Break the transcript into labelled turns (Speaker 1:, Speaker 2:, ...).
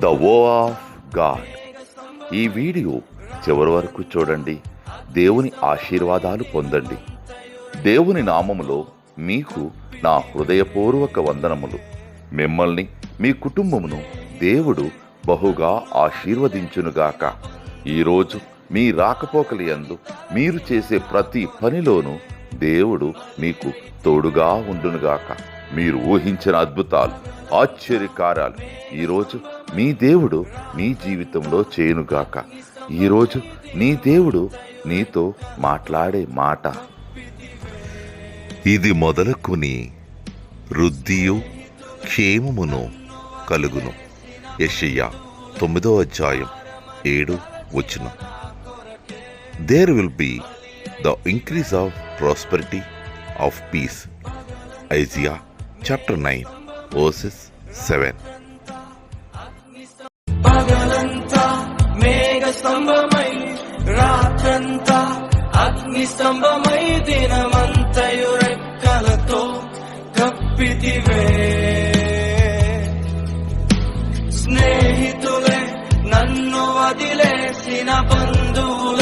Speaker 1: The వో of God. ఈ video చివరి వరకు చూడండి. దేవుని ఆశీర్వాదాలు పొందండి. దేవుని నామములో మీకు నా హృదయపూర్వక వందనములు. మిమ్మల్ని మీ కుటుంబమును దేవుడు బహుగా ఆశీర్వదించునుగాక. ఈరోజు మీ రాకపోకలి యందు మీరు చేసే ప్రతి పనిలోనూ దేవుడు మీకు తోడుగా ఉండునుగాక. మీరు ఊహించిన అద్భుతాలు, ఆశ్చర్యకార్యాలు ఈరోజు మీ దేవుడు మీ జీవితంలో చేయునుగాక. ఈరోజు నీ దేవుడు నీతో మాట్లాడే మాట, ఇది మొదలుకుని వృద్ధియు క్షేమమును కలుగును. యెషయా 9:7. There will be the increase of prosperity of peace. Isaiah chapter 9:7.
Speaker 2: పగలంతా మేఘ స్తంభమై, రాత్రంతా అగ్ని స్తంభమై, దినమంతయు రెక్కలతో కప్పితివే. స్నేహితులే నన్ను వదిలేసిన బంధువులే